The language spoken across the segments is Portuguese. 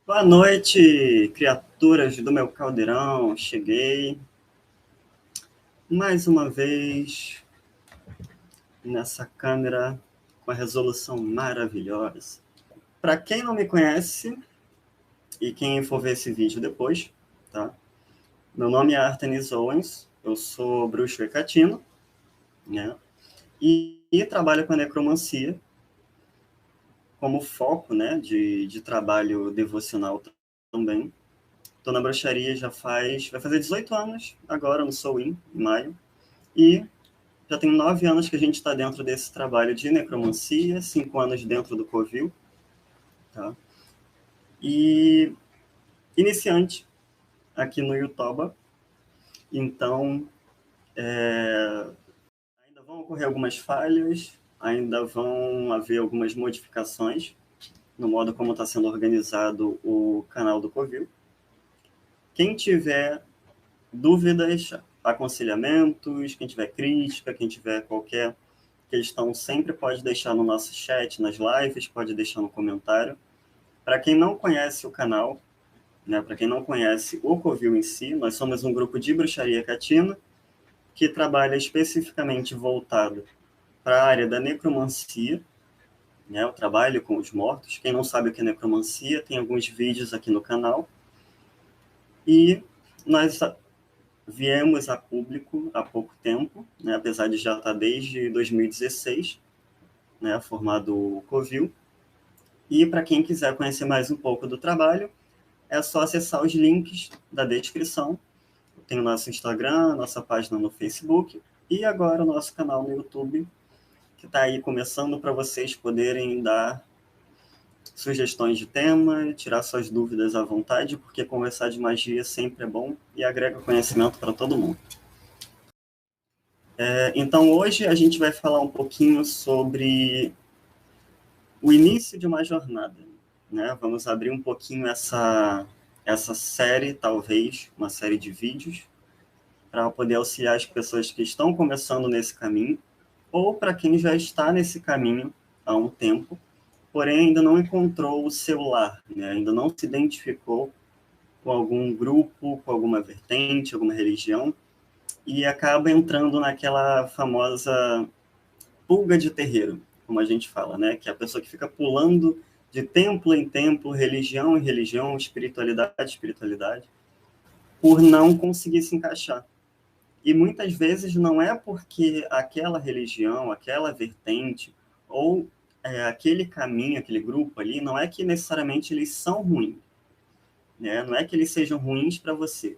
Boa noite, criaturas do meu caldeirão. Cheguei mais uma vez nessa câmera com a resolução maravilhosa. Para quem não me conhece e quem for ver esse vídeo depois, tá? Meu nome é Artenis Owens, eu sou bruxo hecatino, né? E trabalho com a necromancia como foco, né, de trabalho devocional também. Estou na bruxaria vai fazer 18 anos agora, no Soul em maio. E já tem 9 anos que a gente está dentro desse trabalho de necromancia, 5 anos dentro do Covil. Tá? E iniciante aqui no Yutoba. Então, ainda vão ocorrer algumas falhas, ainda vão haver algumas modificações no modo como está sendo organizado o canal do Covil. Quem tiver dúvidas, aconselhamentos, quem tiver crítica, quem tiver qualquer questão, sempre pode deixar no nosso chat, nas lives, pode deixar no comentário. Para quem não conhece o canal, né, para quem não conhece o Covil em si, nós somos um grupo de bruxaria catina que trabalha especificamente voltado para a área da necromancia, né, o trabalho com os mortos. Quem não sabe o que é necromancia, tem alguns vídeos aqui no canal. E nós viemos a público há pouco tempo, né, apesar de já estar desde 2016, né, formado o Covil. E para quem quiser conhecer mais um pouco do trabalho, é só acessar os links da descrição. Tem o nosso Instagram, nossa página no Facebook e agora o nosso canal no YouTube, que está aí começando para vocês poderem dar sugestões de tema, tirar suas dúvidas à vontade, porque conversar de magia sempre é bom e agrega conhecimento para todo mundo. Então, hoje a gente vai falar um pouquinho sobre o início de uma jornada, né? Vamos abrir um pouquinho essa série, talvez, uma série de vídeos, para poder auxiliar as pessoas que estão começando nesse caminho, ou para quem já está nesse caminho há um tempo, porém ainda não encontrou o seu lar, né? Ainda não se identificou com algum grupo, com alguma vertente, alguma religião, e acaba entrando naquela famosa pulga de terreiro, como a gente fala, né? Que é a pessoa que fica pulando de templo em templo, religião em religião, espiritualidade em espiritualidade, por não conseguir se encaixar. E muitas vezes não é porque aquela religião, aquela vertente, ou aquele caminho, aquele grupo ali, não é que necessariamente eles são ruins, né? Não é que eles sejam ruins para você.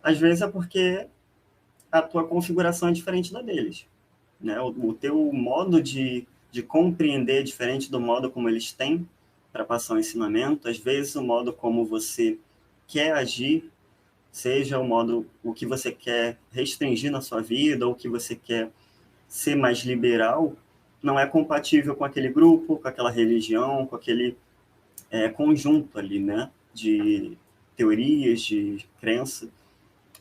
Às vezes é porque a tua configuração é diferente da deles, né? O teu modo de compreender é diferente do modo como eles têm para passar o ensinamento. Às vezes o modo como você quer agir, seja o que você quer restringir na sua vida, ou o que você quer ser mais liberal, não é compatível com aquele grupo, com aquela religião, com aquele conjunto ali, né, de teorias, de crença.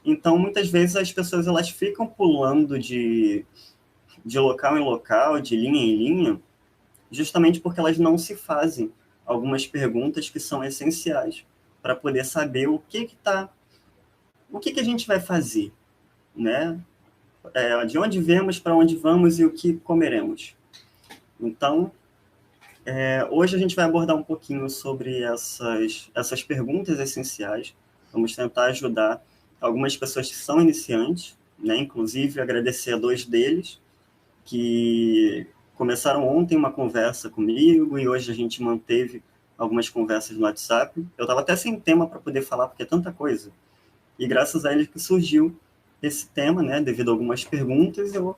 Então, muitas vezes as pessoas elas ficam pulando de local em local, de linha em linha, justamente porque elas não se fazem algumas perguntas que são essenciais para poder saber o que a gente vai fazer, né? De onde viemos, para onde vamos e o que comeremos. Então, hoje a gente vai abordar um pouquinho sobre essas perguntas essenciais. Vamos tentar ajudar algumas pessoas que são iniciantes, né? Inclusive agradecer a 2 deles, que começaram ontem uma conversa comigo e hoje a gente manteve algumas conversas no WhatsApp. Eu estava até sem tema para poder falar, porque é tanta coisa. E graças a eles que surgiu esse tema, né, devido a algumas perguntas, eu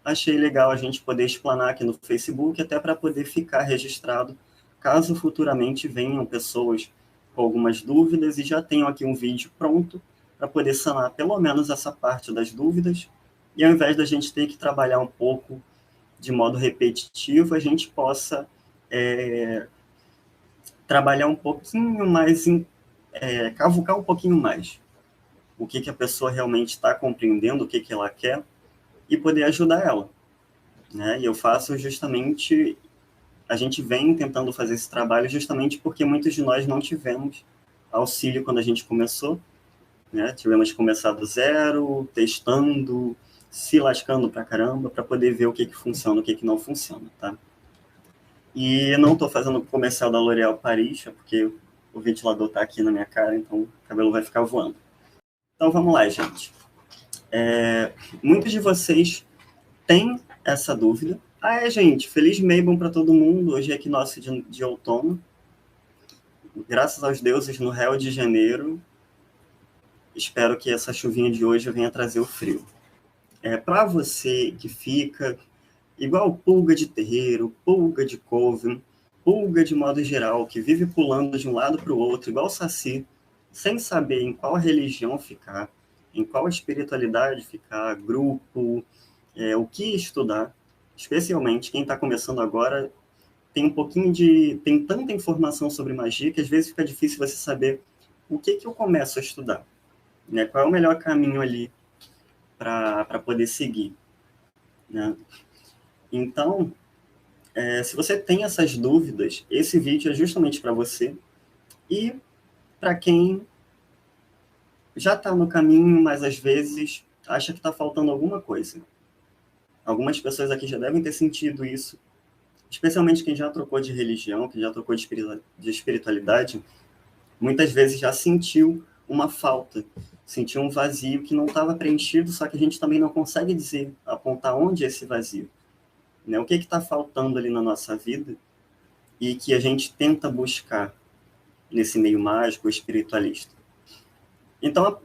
achei legal a gente poder explanar aqui no Facebook, até para poder ficar registrado, caso futuramente venham pessoas com algumas dúvidas e já tenham aqui um vídeo pronto para poder sanar pelo menos essa parte das dúvidas. E ao invés da gente ter que trabalhar um pouco de modo repetitivo, a gente possa trabalhar um pouquinho mais, cavucar um pouquinho mais o que a pessoa realmente está compreendendo, o que ela quer, e poder ajudar ela, né? E eu faço justamente a gente vem tentando fazer esse trabalho justamente porque muitos de nós não tivemos auxílio quando a gente começou, né? Tivemos que começar do zero, testando, se lascando pra caramba, para poder ver o que funciona, o que não funciona, tá? E não estou fazendo comercial da L'Oréal Paris, porque o ventilador está aqui na minha cara, então o cabelo vai ficar voando. Então vamos lá, gente. Muitos de vocês têm essa dúvida. Gente, feliz Mabon para todo mundo. Hoje é equinócio de outono. Graças aos deuses, no Rio de Janeiro. Espero que essa chuvinha de hoje venha trazer o frio. Para você que fica igual pulga de terreiro, pulga de couve, pulga de modo geral, que vive pulando de um lado para o outro, igual saci, sem saber em qual religião ficar, em qual espiritualidade ficar, grupo, o que estudar. Especialmente quem está começando agora tem tem tanta informação sobre magia que às vezes fica difícil você saber o que eu começo a estudar, né? Qual é o melhor caminho ali para poder seguir, né? Então, se você tem essas dúvidas, esse vídeo é justamente para você. E para quem já está no caminho, mas às vezes acha que está faltando alguma coisa. Algumas pessoas aqui já devem ter sentido isso, especialmente quem já trocou de religião, quem já trocou de espiritualidade, muitas vezes já sentiu uma falta, sentiu um vazio que não estava preenchido, só que a gente também não consegue dizer, apontar onde é esse vazio. Né? O que está faltando ali na nossa vida e que a gente tenta buscar nesse meio mágico, espiritualista. Então,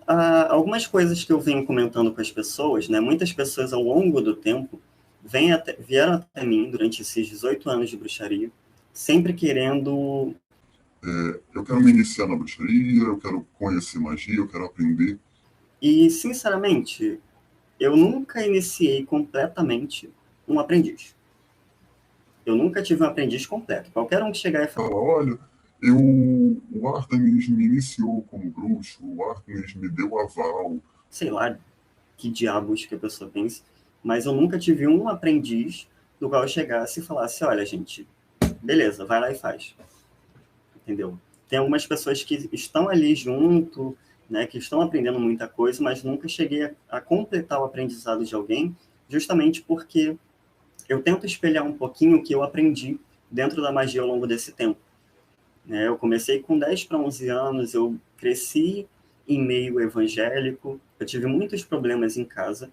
algumas coisas que eu venho comentando com as pessoas, né? Muitas pessoas ao longo do tempo vieram até mim durante esses 18 anos de bruxaria, sempre querendo... eu quero me iniciar na bruxaria, eu quero conhecer magia, eu quero aprender. E, sinceramente, eu nunca iniciei completamente um aprendiz. Eu nunca tive um aprendiz completo. Qualquer um que chegar e falar... Olha, o Artemis me iniciou como bruxo, o Artemis me deu aval. Sei lá que diabos que a pessoa pense, mas eu nunca tive um aprendiz do qual eu chegasse e falasse, olha, gente, beleza, vai lá e faz. Entendeu? Tem algumas pessoas que estão ali junto, né, que estão aprendendo muita coisa, mas nunca cheguei a completar o aprendizado de alguém, justamente porque eu tento espelhar um pouquinho o que eu aprendi dentro da magia ao longo desse tempo. Eu comecei com 10 para 11 anos, eu cresci em meio evangélico, eu tive muitos problemas em casa,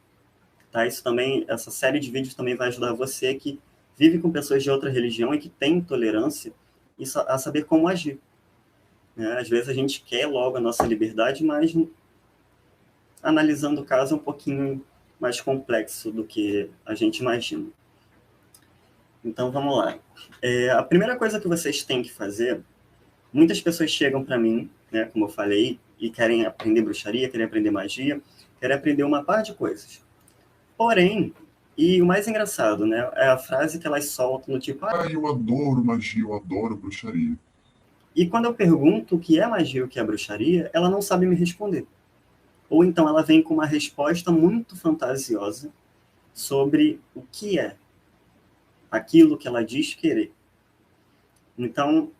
tá? Essa série de vídeos também vai ajudar você que vive com pessoas de outra religião e que tem intolerância a saber como agir. Às vezes a gente quer logo a nossa liberdade, mas analisando o caso é um pouquinho mais complexo do que a gente imagina. Então vamos lá. A primeira coisa que vocês têm que fazer, muitas pessoas chegam para mim, né, como eu falei, e querem aprender bruxaria, querem aprender magia, querem aprender uma par de coisas. Porém, e o mais engraçado, né, é a frase que elas soltam no tipo... eu adoro magia, eu adoro bruxaria. E quando eu pergunto o que é magia e o que é bruxaria, ela não sabe me responder. Ou então ela vem com uma resposta muito fantasiosa sobre o que é aquilo que ela diz querer. Então,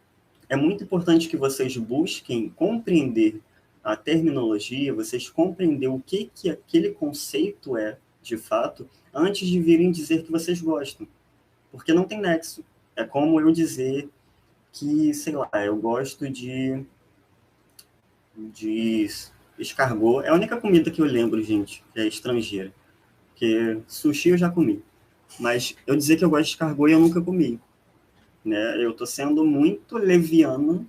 é muito importante que vocês busquem compreender a terminologia, vocês compreender o que aquele conceito é, de fato, antes de virem dizer que vocês gostam. Porque não tem nexo. É como eu dizer que, sei lá, eu gosto de escargot. É a única comida que eu lembro, gente, que é estrangeira. Porque sushi eu já comi. Mas eu dizer que eu gosto de escargot eu nunca comi. Né? Eu estou sendo muito leviano,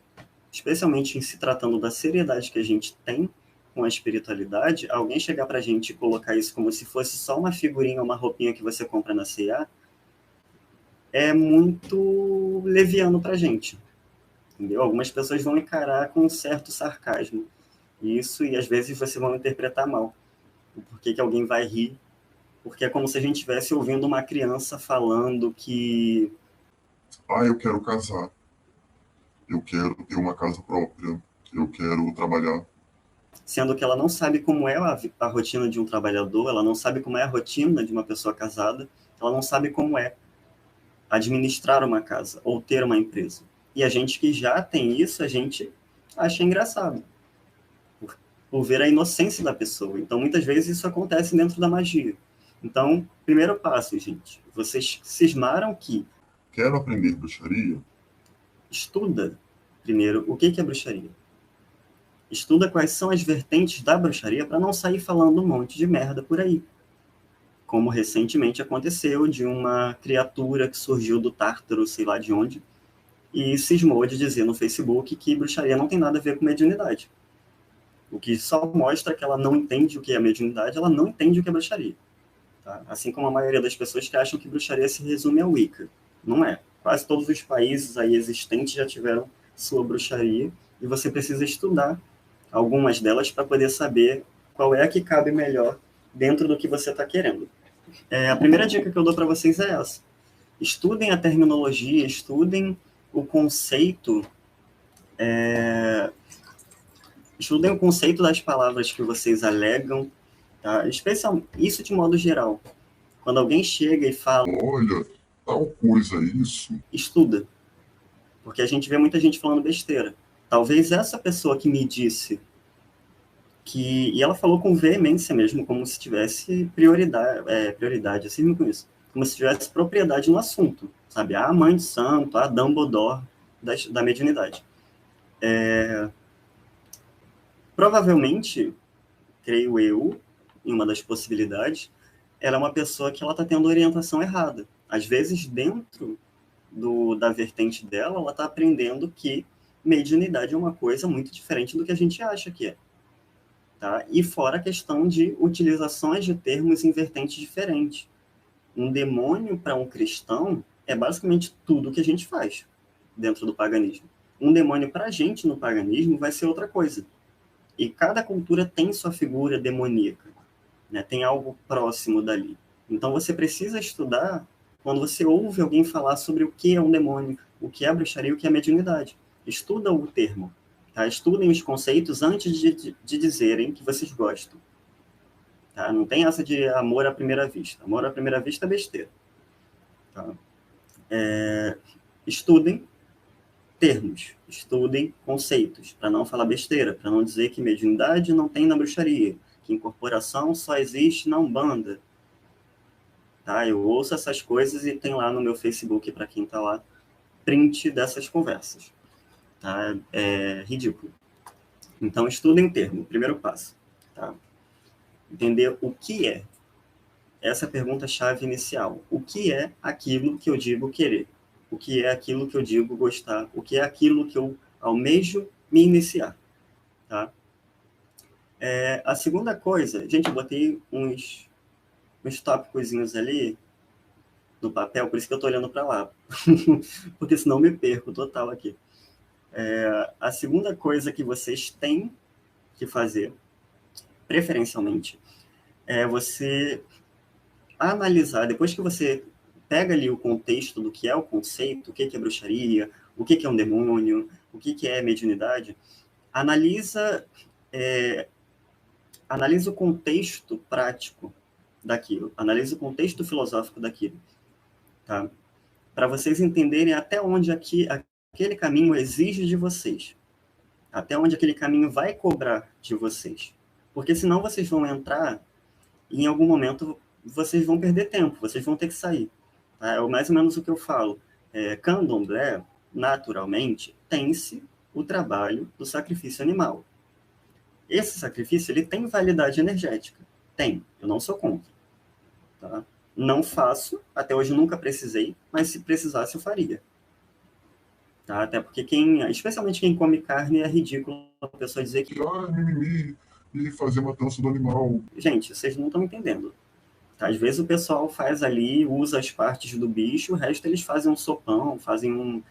especialmente em se tratando da seriedade que a gente tem com a espiritualidade. Alguém chegar para a gente e colocar isso como se fosse só uma figurinha, uma roupinha que você compra na C&A, é muito leviano para a gente. Entendeu? Algumas pessoas vão encarar com um certo sarcasmo isso, e às vezes vocês vão interpretar mal. Por que alguém vai rir? Porque é como se a gente estivesse ouvindo uma criança falando que... eu quero casar. Eu quero ter uma casa própria. Eu quero trabalhar. Sendo que ela não sabe como é a rotina de um trabalhador, ela não sabe como é a rotina de uma pessoa casada, ela não sabe como é administrar uma casa ou ter uma empresa. E a gente que já tem isso, a gente acha engraçado, por ver a inocência da pessoa. Então, muitas vezes isso acontece dentro da magia. Então, primeiro passo, gente, vocês cismaram que Quero aprender bruxaria? estuda primeiro o que é bruxaria. Estuda quais são as vertentes da bruxaria para não sair falando um monte de merda por aí. Como recentemente aconteceu de uma criatura que surgiu do Tártaro, sei lá de onde, e cismou de dizer no Facebook que bruxaria não tem nada a ver com mediunidade. O que só mostra que ela não entende o que é mediunidade, ela não entende o que é bruxaria. Tá? Assim como a maioria das pessoas que acham que bruxaria se resume ao Wicca. Não é. Quase todos os países aí existentes já tiveram sua bruxaria, e você precisa estudar algumas delas para poder saber qual é a que cabe melhor dentro do que você está querendo. A primeira dica que eu dou para vocês é essa. Estudem a terminologia, estudem o conceito, estudem o conceito das palavras que vocês alegam, tá? Especialmente, isso de modo geral. Quando alguém chega e fala, olha, tal coisa isso, estuda. Porque a gente vê muita gente falando besteira. Talvez essa pessoa que me disse e ela falou com veemência mesmo, como se tivesse prioridade, assim com isso, como se tivesse propriedade no assunto, sabe? A mãe de santo, a Dumbledore da mediunidade. Provavelmente, creio eu, em uma das possibilidades, ela é uma pessoa que ela está tendo orientação errada. Às vezes, dentro da vertente dela, ela está aprendendo que mediunidade é uma coisa muito diferente do que a gente acha que é. Tá? E fora a questão de utilizações de termos em vertentes diferentes. Um demônio para um cristão é basicamente tudo que a gente faz dentro do paganismo. Um demônio para a gente no paganismo vai ser outra coisa. E cada cultura tem sua figura demoníaca, né? Tem algo próximo dali. Então você precisa estudar quando você ouve alguém falar sobre o que é um demônio, o que é bruxaria e o que é mediunidade. Estuda o termo. Tá? Estudem os conceitos antes de dizerem que vocês gostam. Tá? Não tem essa de amor à primeira vista. Amor à primeira vista é besteira. Tá? Estudem termos, estudem conceitos, para não falar besteira, para não dizer que mediunidade não tem na bruxaria, que incorporação só existe na Umbanda. Tá? Eu ouço essas coisas e tem lá no meu Facebook, para quem está lá, print dessas conversas. Tá? É ridículo. Então, estudem o termo, primeiro passo. Tá? Entender o que é. Essa é a pergunta-chave inicial. O que é aquilo que eu digo querer? O que é aquilo que eu digo gostar? O que é aquilo que eu almejo me iniciar? Tá? A segunda coisa, gente, eu botei uns tópicozinhos ali no papel, por isso que eu estou olhando para lá, porque senão me perco total aqui. A segunda coisa que vocês têm que fazer, preferencialmente, é você analisar, depois que você pega ali o contexto do que é o conceito, o que é bruxaria, o que é um demônio, o que é mediunidade, analisa o contexto prático daquilo, analisa o contexto filosófico daquilo, tá? Para vocês entenderem até onde aquele caminho exige de vocês, até onde aquele caminho vai cobrar de vocês. Porque senão vocês vão entrar e em algum momento vocês vão perder tempo, vocês vão ter que sair. Tá? É mais ou menos o que eu falo. Candomblé, naturalmente, tem-se o trabalho do sacrifício animal. Esse sacrifício ele tem validade energética. Tem, eu não sou contra. Tá? Não faço, até hoje nunca precisei, mas se precisasse eu faria. Tá? Até porque especialmente quem come carne, é ridículo a pessoa dizer que mimimi, e fazer matança do animal. Gente, vocês não estão entendendo. Tá? Às vezes o pessoal faz ali, usa as partes do bicho, o resto eles fazem um sopão, fazem um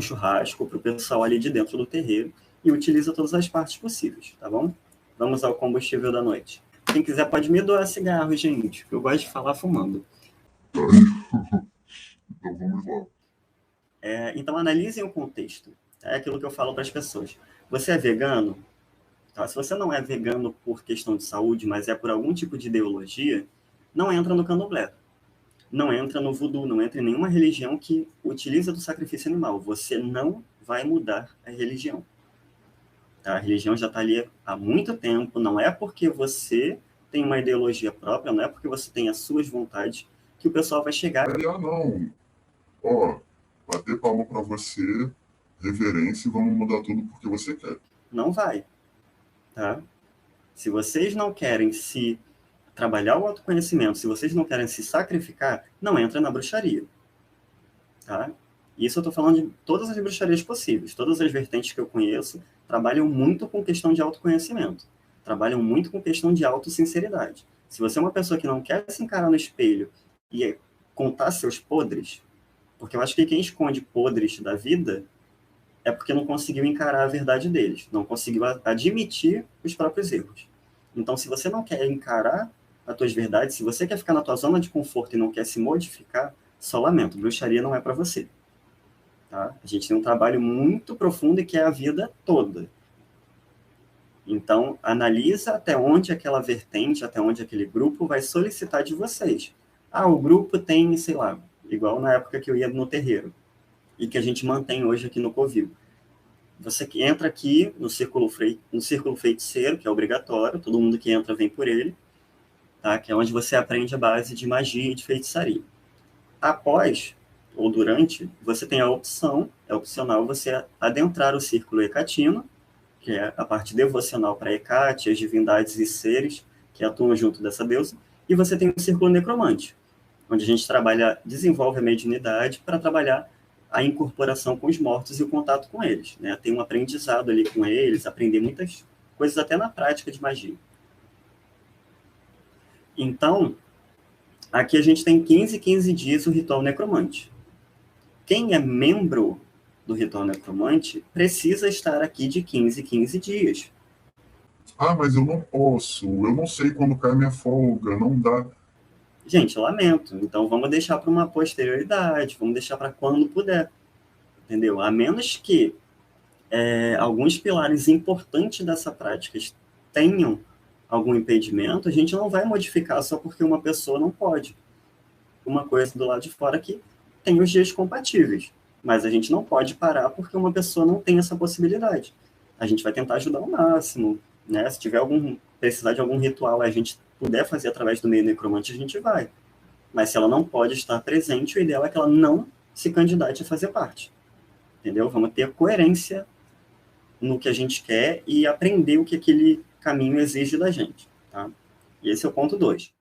churrasco para o pessoal ali de dentro do terreiro e utiliza todas as partes possíveis, tá bom? Vamos ao combustível da noite. Quem quiser pode me doar cigarro, gente, eu gosto de falar fumando. Então vamos lá. Então analisem o contexto. É aquilo que eu falo para as pessoas. Você é vegano? Tá? Se você não é vegano por questão de saúde, mas é por algum tipo de ideologia, não entra no candomblé. não entra no voodoo, não entra em nenhuma religião que utiliza do sacrifício animal. Você não vai mudar a religião. A religião já está ali há muito tempo, não é porque você tem uma ideologia própria, não é porque você tem as suas vontades que o pessoal vai chegar... Não. Ó, bater palma pra você, reverência e vamos mudar tudo porque você quer. Não vai, tá? Se vocês não querem se trabalhar o autoconhecimento, se vocês não querem se sacrificar, não entra na bruxaria, tá? Isso eu estou falando de todas as bruxarias possíveis. Todas as vertentes que eu conheço trabalham muito com questão de autoconhecimento. Trabalham muito com questão de autossinceridade. Se você é uma pessoa que não quer se encarar no espelho e contar seus podres, porque eu acho que quem esconde podres da vida é porque não conseguiu encarar a verdade deles, não conseguiu admitir os próprios erros. Então, se você não quer encarar as tuas verdades, se você quer ficar na tua zona de conforto e não quer se modificar, só lamento, bruxaria não é para você. Tá? A gente tem um trabalho muito profundo e que é a vida toda. Então, analisa até onde aquela vertente, até onde aquele grupo vai solicitar de vocês. Ah, o grupo tem, sei lá, igual na época que eu ia no terreiro, e que a gente mantém hoje aqui no Covil. Você que entra aqui no círculo feiticeiro, que é obrigatório, todo mundo que entra vem por ele, tá? Que é onde você aprende a base de magia e de feitiçaria. Após ou durante, você tem a opção, é opcional você adentrar o círculo hecatino, que é a parte devocional para Hecate, as divindades e seres que atuam junto dessa deusa, e você tem o círculo necromante, onde a gente desenvolve a mediunidade para trabalhar a incorporação com os mortos e o contato com eles, né? Tem um aprendizado ali com eles, aprender muitas coisas até na prática de magia. Então, aqui a gente tem 15 dias o ritual necromante. Quem é membro do ritual necromante precisa estar aqui de 15 dias. Ah, mas eu não posso, eu não sei quando cai minha folga, não dá. Gente, eu lamento. Então vamos deixar para uma posterioridade, vamos deixar para quando puder. Entendeu? A menos que alguns pilares importantes dessa prática tenham algum impedimento, a gente não vai modificar só porque uma pessoa não pode. Uma coisa do lado de fora que tem os dias compatíveis, mas a gente não pode parar porque uma pessoa não tem essa possibilidade. A gente vai tentar ajudar ao máximo, né? Se tiver precisar de algum ritual, a gente puder fazer através do meio necromante, a gente vai. Mas se ela não pode estar presente, o ideal é que ela não se candidate a fazer parte. Entendeu? Vamos ter coerência no que a gente quer e aprender o que aquele caminho exige da gente. Tá? E esse é o ponto 2.